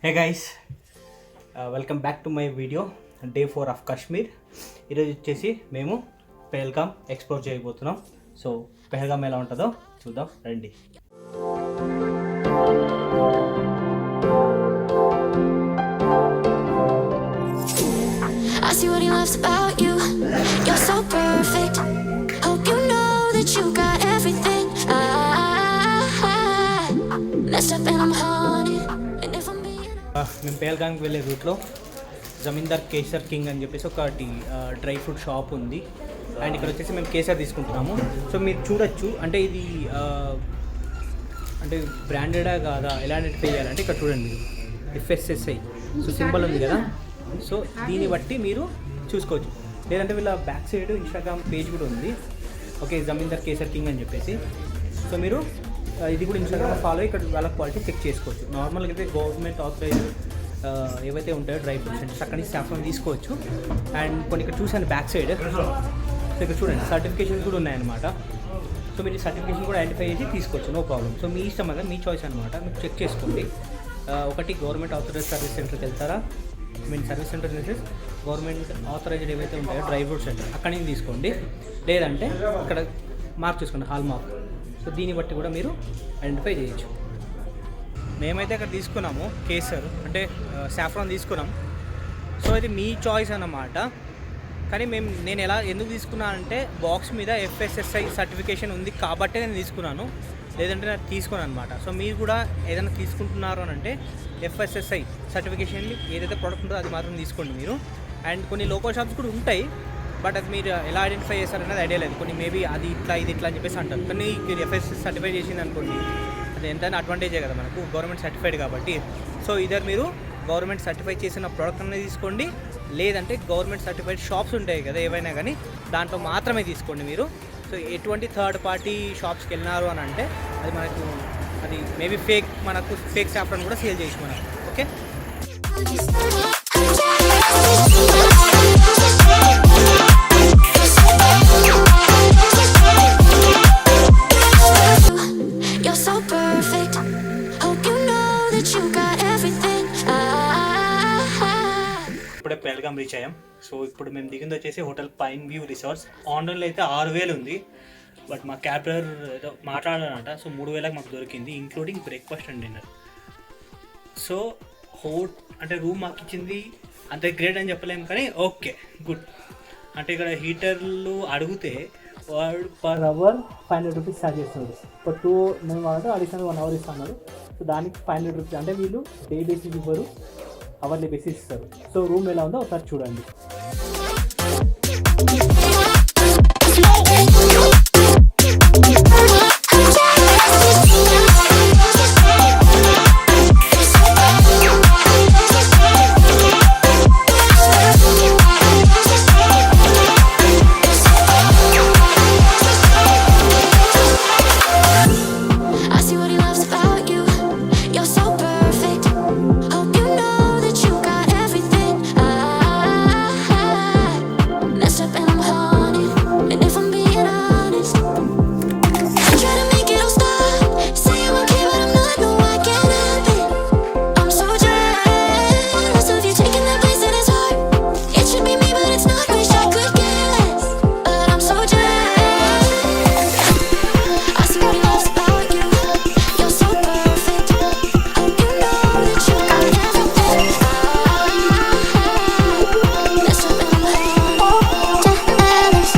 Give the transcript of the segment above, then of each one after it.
Hey guys, welcome back to my video day 4 of Kashmir. ఈరోజు వచ్చేసి మేము పెహల్గామ్ ఎక్స్ప్లోర్ చేయబోతున్నాం. సో పెహల్గామ్ ఎలా ఉంటుందో చూద్దాం రండి. I see what he loves about you. You're so perfect. Hope you know that you got everything. I messed up and I'm haunted. And if I'm being మేము పెహల్గామ్కి వెళ్ళే రూట్లో జమీందార్ కేసర్ కింగ్ అని చెప్పేసి ఒకటి డ్రై ఫ్రూట్ షాప్ ఉంది. And ఇక్కడ వచ్చేసి మేము కేసర్ తీసుకుంటున్నాము. సో మీరు చూడొచ్చు, అంటే ఇది అంటే బ్రాండెడా కాదా ఎలా ఐడెంటిఫై చేయాలంటే ఇక్కడ చూడండి, FSSI సో సింబల్ ఉంది కదా. సో దీన్ని బట్టి మీరు చూసుకోవచ్చు. లేదంటే వీళ్ళ బ్యాక్ సైడ్ ఇన్స్టాగ్రామ్ పేజ్ కూడా ఉంది, ఓకే, జమీందార్ కేసర్ కింగ్ అని చెప్పేసి. సో మీరు ఇది కూడా ఇన్స్టాగ్రామ్ ఫాలో ఇక్కడ వాళ్ళ క్వాలిటీ చెక్ చేసుకోవచ్చు. నార్మల్గా అయితే గవర్నమెంట్ ఆథరైజ్ ఏవైతే ఉంటాయో డ్రై ఫ్రూట్స్ అంటే అక్కడి నుంచి సాఫ్రాన్ తీసుకోవచ్చు. అండ్ కొన్ని ఇక్కడ చూసాను బ్యాక్ సైడ్, సో ఇక్కడ చూడండి సర్టిఫికేషన్స్ కూడా ఉన్నాయన్నమాట. సో మీరు సర్టిఫికేషన్ కూడా ఐడెంటిఫై చేసి తీసుకోవచ్చు, నో ప్రాబ్లం. సో మీ ఇష్టం కదా, మీ చాయిస్ అనమాట, మీరు చెక్ చేసుకోండి. ఒకటి గవర్నమెంట్ ఆథరైజ్ సర్వీస్ సెంటర్కి వెళ్తారా, సర్వీస్ సెంటర్ చేసేసి గవర్నమెంట్ ఆథరైజ్డ్ ఏవైతే ఉంటాయో డ్రై ఫ్రూట్స్ అంటే అక్కడి నుంచి తీసుకోండి. లేదంటే ఇక్కడ మార్క్ చేసుకోండి, హాల్ మార్క్. సో దీన్ని బట్టి కూడా మీరు ఐడెంటిఫై చేయొచ్చు. మేమైతే అక్కడ తీసుకున్నాము కేసర్ అంటే సాఫ్రాన్ తీసుకున్నాం. సో ఇది మీ చాయిస్ అన్నమాట. కానీ నేను ఎందుకు తీసుకున్నానంటే బాక్స్ మీద FSSI సర్టిఫికేషన్ ఉంది కాబట్టి నేను తీసుకున్నాను, లేదంటే నాకు తీసుకున్నాను అనమాట. సో మీరు కూడా ఏదైనా తీసుకుంటున్నారు అని అంటే FSSI సర్టిఫికేషన్ ఏదైతే ప్రోడక్ట్ ఉంటుందో అది మాత్రం తీసుకోండి మీరు. అండ్ కొన్ని లోకల్ షాప్స్ కూడా ఉంటాయి, బట్ అది మీరు ఎలా ఐడెంటిఫై చేస్తారనేది ఐడియా లేదు. కొన్ని మేబీ అది ఇట్లా ఇది ఇట్లా అని చెప్పేసి అంటారు. కానీ మీరు FSSI సర్టిఫై చేసింది అనుకోండి, అది ఎంతైనా అడ్వాంటేజే కదా మనకు, గవర్నమెంట్ సర్టిఫైడ్ కాబట్టి. సో ఇద్దరు మీరు గవర్నమెంట్ సర్టిఫై చేసిన ప్రోడక్ట్ అనేది తీసుకోండి, లేదంటే గవర్నమెంట్ సర్టిఫైడ్ షాప్స్ ఉంటాయి కదా ఏవైనా కానీ, దాంట్లో మాత్రమే తీసుకోండి మీరు. సో ఎటువంటి థర్డ్ పార్టీ షాప్స్కి వెళ్ళినారు అని అంటే అది మేబీ మనకు ఫేక్ సాఫ్రాన్ కూడా సేల్ చేసి మనకు, okay. you're so perfect. Hope you know that you got everything. ఇప్పుడే పెహల్గామ్ రీచ్ అయ్యాం. సో ఇప్పుడు మేము దిగింది వచ్చేసి హోటల్ పైన్ వ్యూ రిసార్ట్స్. ఆన్లైన్లో అయితే 6,000 ఉంది, బట్ మా క్యాబ్ డ్రైవర్ ఏదో మాట్లాడాలంట. సో 3,000 మాకు దొరికింది, including breakfast and dinner. So అంటే రూమ్ మాకు ఇచ్చింది అంత గ్రేట్ అని చెప్పలేము, కానీ ఓకే గుడ్. అంటే ఇక్కడ హీటర్లు అడిగితే వాడు పర్ అవర్ 500 రూపీస్ ఛార్జ్ చేస్తున్నారు. ఒక 2 మేము అంటే అడిషనల్ 1 అవర్ ఇస్తున్నారు. సో దానికి 500 రూపీస్. అంటే వీళ్ళు డే బేసిస్ ఇవ్వరు, అవర్లీ బేసిస్ ఇస్తారు. సో రూమ్ ఎలా ఉందో ఒకసారి చూడండి. I see what he loves about you. You're so perfect. Hope you know that you got everything. I messed up and I'm haunted. And if I'm being honest, I try to make it all stop. Say I'm okay, but I'm not. No, I can't help it. I'm so jealous of you taking that place in his heart. It should be me, but it's not. Wish I could care less, but I'm so jealous. I see what he loves about you. You're so perfect. Hope you know that you got everything. I messed up and I'm jealous.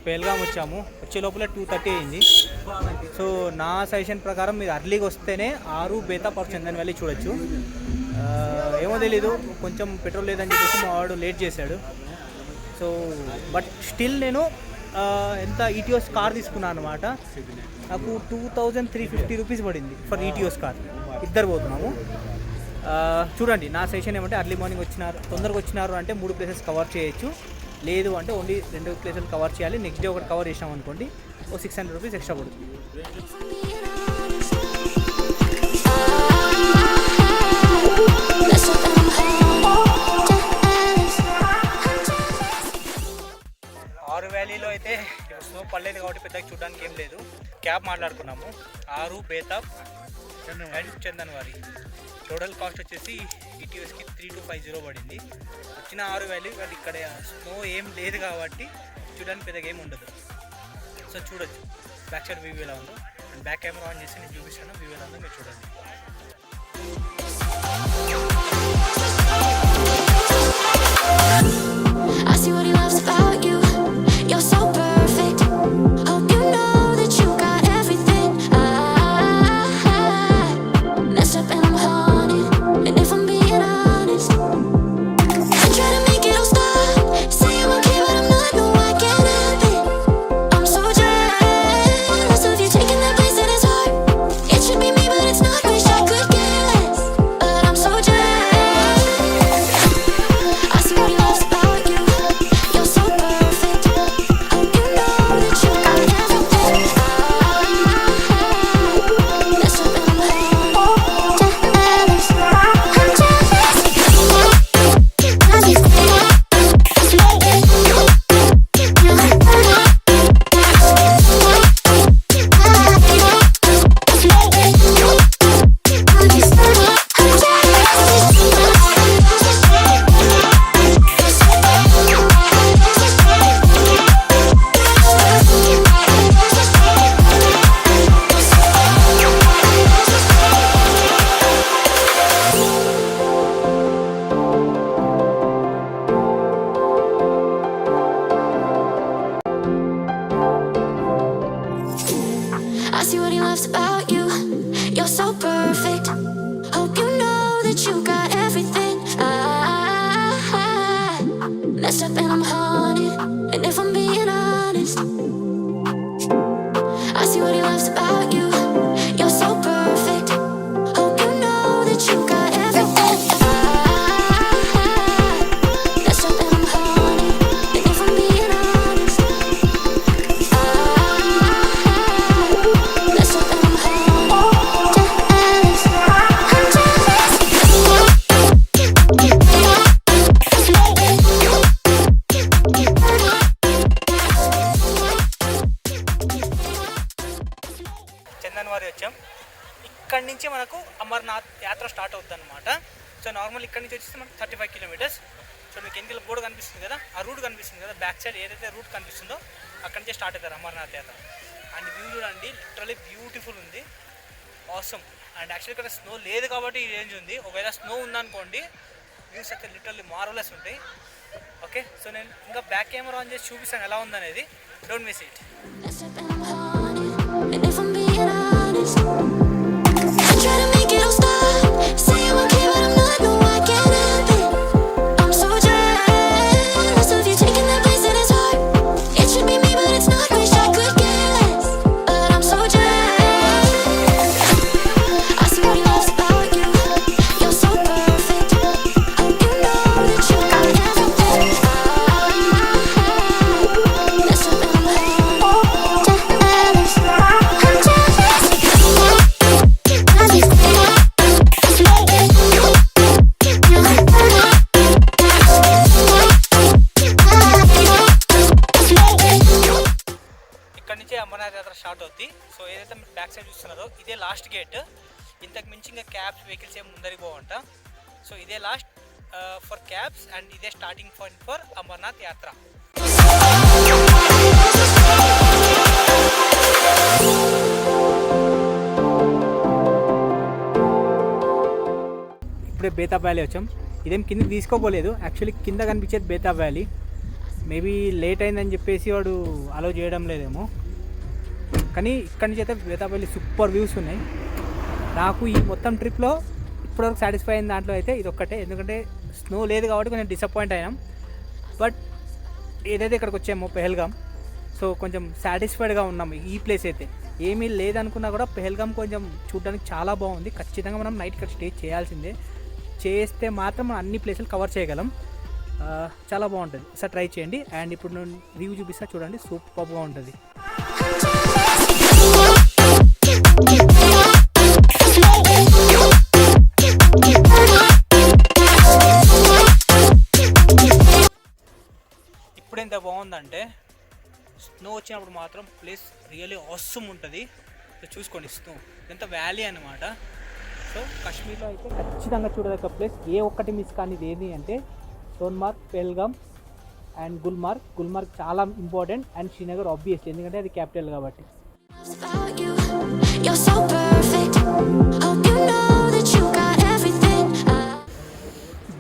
Pahalgam వచ్చే లోపల 2:30 అయింది. So నా suggestion ప్రకారం మీరు అర్లీగా వస్తేనే 6 బేతాపర్ Chandan valley చూడొచ్చు. ఏమో తెలీదు, కొంచెం పెట్రోల్ లేదని చెప్పేసి మా వాడు లేట్ చేశాడు. సో బట్ స్టిల్ నేను ఎంత ఈటీఓస్ కార్ తీసుకున్నాను అనమాట. నాకు 2350 రూపీస్ పడింది ఫర్ ఈటీఓస్ కార్. ఇద్దరు పోతున్నాము. చూడండి నా సెషన్ ఏమంటే ఎర్లీ మార్నింగ్ వచ్చినారు, తొందరగా వచ్చినారు అంటే 3 ప్లేసెస్ కవర్ చేయొచ్చు, లేదు అంటే ఓన్లీ 2 ప్లేసెస్ కవర్ చేయాలి. నెక్స్ట్ డే ఒకటి కవర్ చేసాం అనుకోండి, ఓ 600 రూపీస్ ఎక్స్ట్రా పడుతుంది. ఆరు వ్యాలీలో అయితే స్నో పడలేదు కాబట్టి పెద్దగా చూడడానికి ఏం లేదు. క్యాబ్ మాట్లాడుకున్నాము, ఆరు బేతాబ్ అండ్ చందన్వారి. టోటల్ కాస్ట్ వచ్చేసి ఈటీఎస్కి 3250 పడింది. వచ్చిన 6 వ్యాలీ బట్ ఇక్కడ స్నో ఏం లేదు కాబట్టి చూడడానికి పెద్దగా ఏం ఉండదు. సో చూడొచ్చు బ్యాక్ సైడ్ వ్యూ ఎలా ఉందో. అండ్ బ్యాక్ కెమెరా ఆన్ చేసి నేను చూపిస్తాను, వ్యూ ఎలా ఉందో మీరు చూడండి. I see what he loves about you. You're so perfect. Hope you know that you got everything. I messed up and I'm haunted. And if I'm being honest, I try to make it all stop. Say I'm okay, but I'm not. No, I can't help it. I'm so jealous of you taking that place that is hard. It should be me, but it's not. Wish I could care less, but I'm so jealous. I see what he loves about you. You're so perfect. Hope you know that you got everything. Messed up and I'm jealous. I'm I see what he loves about you. You're so perfect. Hope you know that you got everything. I messed up and I'm haunted. And if I'm being honest, I see what he loves about you. You're so perfect. Hope you know that you got everything. I messed up and I'm haunted. And if I'm being honest, messed up and I'm jealous. I'm jealous. చందన్వారి వచ్చాం. ఇక్కడి నుంచి మనకు అమర్నాథ్ యాత్ర start అవుతుంది అనమాట. So normal ఇక్కడి నుంచి వచ్చేసి మనకు 35 కిలోమీటర్స్. సో మీకు ఎన్నికల బోర్డు కనిపిస్తుంది కదా, ఆ రూట్ కనిపిస్తుంది కదా, బ్యాక్ సైడ్ ఏదైతే రూట్ కనిపిస్తుందో అక్కడి నుంచే స్టార్ట్ అవుతారు అమర్నాథ్ యాత్ర. అండ్ వ్యూ చూడండి, లిటరలీ బ్యూటిఫుల్ ఉంది, ఆసమ్. అండ్ యాక్చువల్లీ ఇక్కడ స్నో లేదు కాబట్టి ఈ రేంజ్ ఉంది. ఒకవేళ స్నో ఉందనుకోండి వ్యూస్ అయితే లిటరల్లీ మార్వెలస్ ఉంటాయి. ఓకే, సో నేను ఇంకా బ్యాక్ కెమెరా ఆన్ చేసి చూపిస్తాను ఎలా ఉందనేది. Don't miss it. Messed up and I'm haunted. And if I'm being honest, I try to make it all stop. Say I'm okay, but I'm not. No, I can't help it. I'm so jealous of you taking that place that is hard. It should be me, but it's not. Wish I could care less, but I'm so jealous. I see what he loves about you. You're so perfect. Hope you know that you got everything. Messed up and I'm jealous. I'm jealous. ఇక్కడ నుంచే అమర్నాథ్ యాత్ర start అవుద్ది. So ఏదైతే మీరు back side చూస్తున్నారో ఇదే last gate. ఇంతకు మించి ఇంకా క్యాబ్స్ వెహికల్స్ ఏమి ముందరికి పోవంట. సో ఇదే లాస్ట్ ఫర్ క్యాబ్స్ అండ్ ఇదే స్టార్టింగ్ పాయింట్ ఫర్ అమర్నాథ్ యాత్ర. ఇప్పుడే బేతాబ్ వ్యాలీ వచ్చాం. ఇదేం కిందకి తీసుకోపోలేదు, యాక్చువల్లీ కింద కనిపించేది బేతాబ్ వ్యాలీ. మేబీ లేట్ అయిందని చెప్పేసి వాడు అలో చేయడం లేదేమో. కానీ ఇక్కడి నుంచి అయితే బేతాబ్ వ్యాలీ సూపర్ వ్యూస్ ఉన్నాయి. నాకు ఈ మొత్తం ట్రిప్లో ఇప్పటివరకు సాటిస్ఫై అయిన దాంట్లో అయితే ఇది ఒక్కటే. ఎందుకంటే స్నో లేదు కాబట్టి కొంచెం డిసప్పాయింట్ అయినాం. బట్ ఏదైతే ఇక్కడికి వచ్చామో పెహల్గామ్, సో కొంచెం సాటిస్ఫైడ్గా ఉన్నాం. ఈ ప్లేస్ అయితే ఏమీ లేదనుకున్నా కూడా పెహల్గాం కొంచెం చూడడానికి చాలా బాగుంది. ఖచ్చితంగా మనం నైట్ ఇక్కడ స్టే చేయాల్సిందే. చేస్తే మాత్రం మనం అన్ని ప్లేసులు కవర్ చేయగలం. చాలా బాగుంటుంది, ఒకసారి ట్రై చేయండి. అండ్ ఇప్పుడు నేను రివ్యూ చూపిస్తా చూడండి, సూపర్గా ఉంటుంది. ఇప్పుడు ఎంత బాగుందంటే స్నో వచ్చినప్పుడు మాత్రం ప్లేస్ రియల్లీ ఆసమ్ ఉంటుంది. సో చూసుకోండి, స్నో ఎంత వ్యాలీ అనమాట. సో కాశ్మీర్లో అయితే ఖచ్చితంగా చూడదగ్గ ప్లేస్ ఏ ఒక్కటి మిస్ కానీ ఏది అంటే సోన్మార్గ్, పెహల్గాం అండ్ గుల్మార్గ్ చాలా ఇంపార్టెంట్. అండ్ శ్రీనగర్ ఆబ్వియస్లీ, ఎందుకంటే అది క్యాపిటల్ కాబట్టి. About you, you're so perfect. Hope you know that you got everything.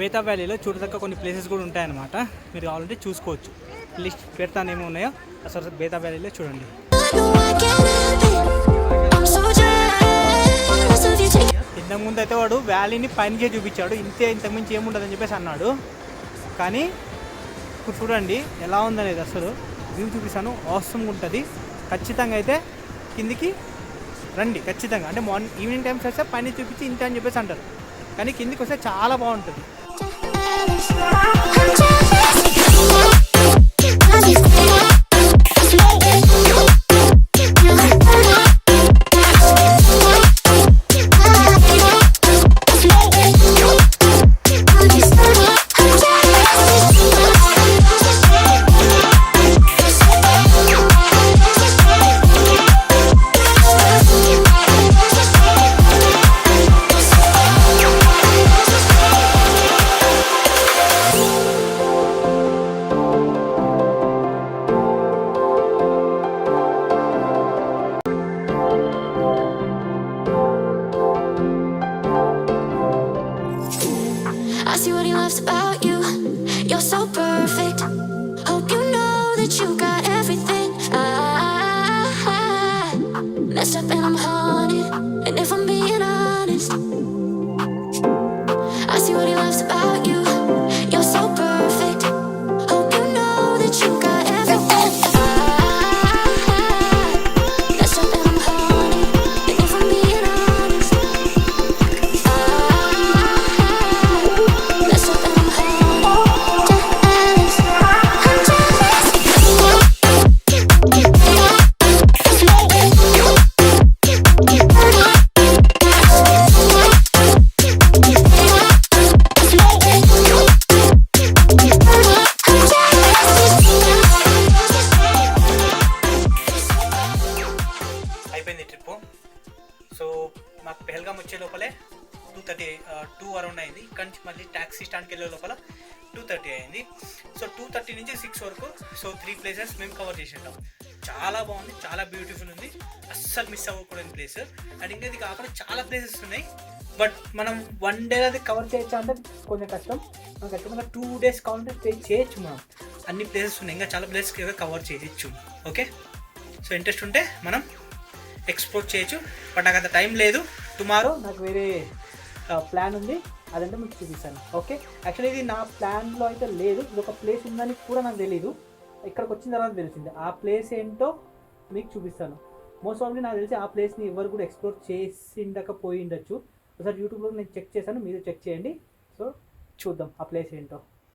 Betaab వ్యాలీలో చూడదగ్గ కొన్ని ప్లేసెస్ కూడా ఉంటాయన్నమాట. మీరు కావాలంటే చూసుకోవచ్చు. లిస్ట్ పెడతాను ఏమి ఉన్నాయో అసలు బేతాబ్ వ్యాలీలో చూడండి. I know I can't help it. I'm so jealous of you taking. ఇంతకుముందు అయితే వాడు వ్యాలీని పైనకే చూపించాడు, ఇంతకుమించి ఏముంటుందని చెప్పేసి అన్నాడు. కానీ ఇప్పుడు చూడండి ఎలా ఉందనేది, అసలు వ్యూ చూపిస్తాను, ఆసమ్గా ఉంటుంది. ఖచ్చితంగా అయితే కిందికి రండి ఖచ్చితంగా. అంటే మార్నింగ్ ఈవినింగ్ టైమ్స్ వస్తే పైన చూపించి ఇంత అని చెప్పేసి అంటారు, కానీ కిందికి వస్తే చాలా బాగుంటుంది. I see what he loves about you. You're so perfect. Hope you know that you got everything. I messed up and I'm haunted. And if I'm being honest, I see what he loves about you. You're so perfect. Hope you know that you got everything. I messed up and I'm haunted. And if I'm being honest, messed up and I'm haunted. Jealous. I'm jealous. అయిపోయింది trip. So మాకు పెహల్గాం వచ్చే లోపలే 2 around అయింది. ఇక్కడ నుంచి మళ్ళీ taxi స్టాండ్కి వెళ్ళే లోపల 2:30 అయింది. సో 2:30 నుంచి 6 వరకు సో 3 ప్లేసెస్ మేము కవర్ చేసేద్దాం. చాలా బాగుంది, చాలా బ్యూటిఫుల్ ఉంది, అస్సలు మిస్ అవ్వకూడని ప్లేస్. అండ్ ఇంకా ఇది కాకుండా చాలా ప్లేసెస్ ఉన్నాయి, బట్ మనం 1 డే అది కవర్ చేయొచ్చు అంటే కొంచెం కష్టం. మనం ఖచ్చితంగా 2 days కావాలంటే స్టే చేయొచ్చు. మనం అన్ని ప్లేసెస్ ఉన్నాయి, ఇంకా చాలా ప్లేసెస్ కవర్ చేయొచ్చు. ఓకే, సో ఇంట్రెస్ట్ ఉంటే మనం ఎక్స్ప్లోర్ చేయొచ్చు. బట్ నాకు అంత టైం లేదు. టుమారో నాకు వేరే ప్లాన్ ఉంది, అదంటే మీకు చూపిస్తాను. ఓకే, యాక్చువల్లీ ఇది నా ప్లాన్లో అయితే లేదు. ఇది ఒక ప్లేస్ ఉందని కూడా నాకు తెలీదు, ఇక్కడికి వచ్చిన తర్వాత తెలిసింది. ఆ ప్లేస్ ఏంటో మీకు చూపిస్తాను. మోస్ట్ ఆఫ్లీ నాకు తెలిసి ఆ ప్లేస్ని ఎవరు కూడా ఎక్స్ప్లోర్ చేసిండకపోయి ఉండొచ్చు. ఒకసారి యూట్యూబ్లో నేను చెక్ చేశాను, మీరు చెక్ చేయండి. సో చూద్దాం ఆ ప్లేస్ ఏంటో.